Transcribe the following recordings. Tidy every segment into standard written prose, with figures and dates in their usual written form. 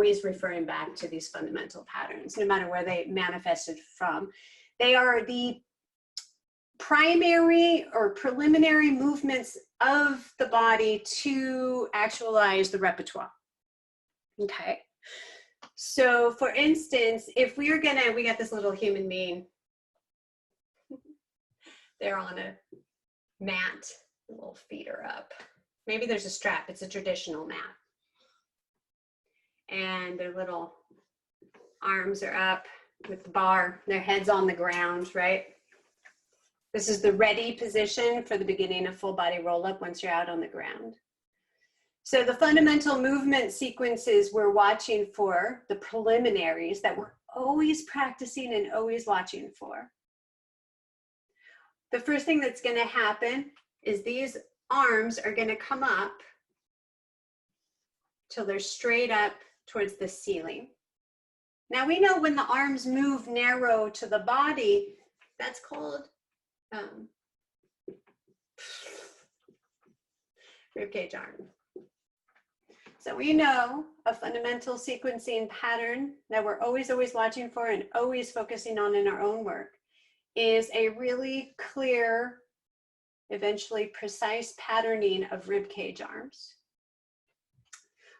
always referring back to these fundamental patterns, no matter where they manifested from. They are the primary or preliminary movements of the body to actualize the repertoire. Okay. So for instance, if we got this little human being, they're on a mat, the little feet are up. Maybe there's a strap, it's a traditional mat. And their little arms are up with the bar, their head's on the ground, right? This is the ready position for the beginning of full body roll up once you're out on the ground. So the fundamental movement sequences we're watching for, the preliminaries that we're always practicing and always watching for. The first thing that's going to happen is these arms are going to come up till they're straight up towards the ceiling. Now we know when the arms move narrow to the body, that's called ribcage arm. So we know a fundamental sequencing pattern that we're always watching for and always focusing on in our own work is a really clear, eventually precise patterning of ribcage arms.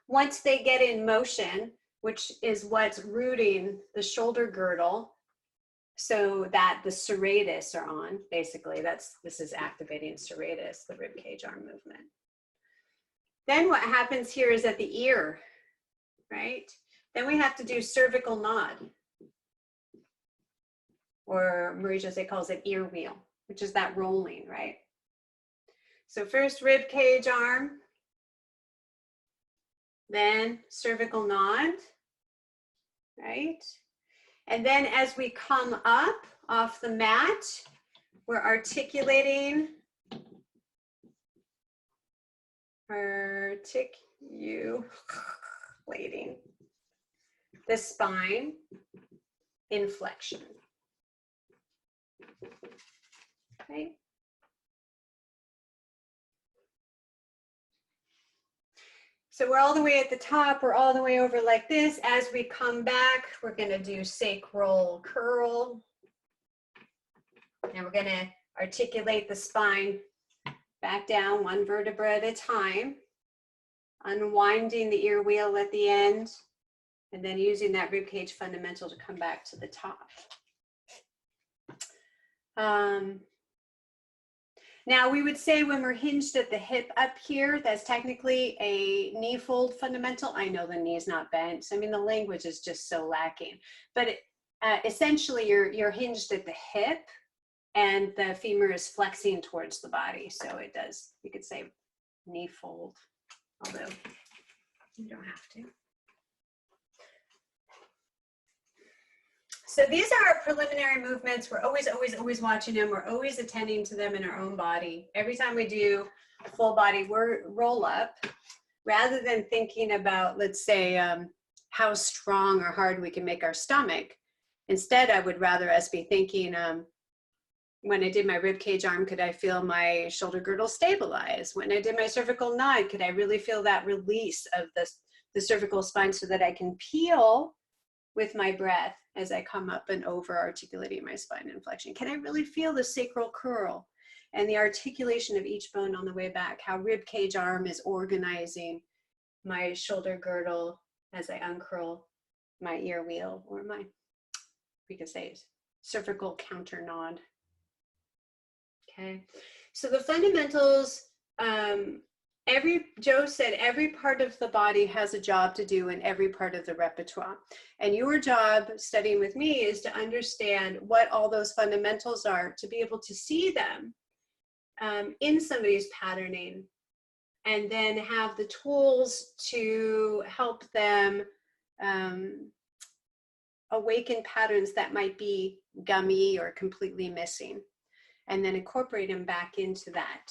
Once they get in motion, which is what's rooting the shoulder girdle so that the serratus are on, basically, this is activating serratus, the ribcage arm movement. Then what happens here is at the ear, right? Then we have to do cervical nod, or Marie-José calls it ear wheel, which is that rolling, right? So first rib cage arm, then cervical nod, right? And then as we come up off the mat, we're articulating the spine in flexion. Okay. So we're all the way at the top, we're all the way over like this. As we come back, we're going to do sacral curl. And we're going to articulate the spine back down one vertebra at a time, unwinding the ear wheel at the end, and then using that ribcage fundamental to come back to the top. Now we would say when we're hinged at the hip up here, that's technically a knee fold fundamental. I know the knee is not bent. I mean, the language is just so lacking, but essentially you're hinged at the hip and the femur is flexing towards the body. So it does, you could say knee fold, although you don't have to. So these are our preliminary movements. We're always watching them. We're always attending to them in our own body. Every time we do a full body roll up, rather than thinking about, let's say, how strong or hard we can make our stomach, instead I would rather us be thinking, when I did my rib cage arm, could I feel my shoulder girdle stabilize? When I did my cervical nod, could I really feel that release of the cervical spine so that I can peel with my breath as I come up and over, articulating my spine in flexion? Can I really feel the sacral curl and the articulation of each bone on the way back? How rib cage arm is organizing my shoulder girdle as I uncurl my ear wheel, or my, we could say, cervical counter nod. Okay, so the fundamentals, Joe said every part of the body has a job to do in every part of the repertoire. And your job studying with me is to understand what all those fundamentals are, to be able to see them in somebody's patterning, and then have the tools to help them awaken patterns that might be gummy or completely missing, and then incorporate them back into that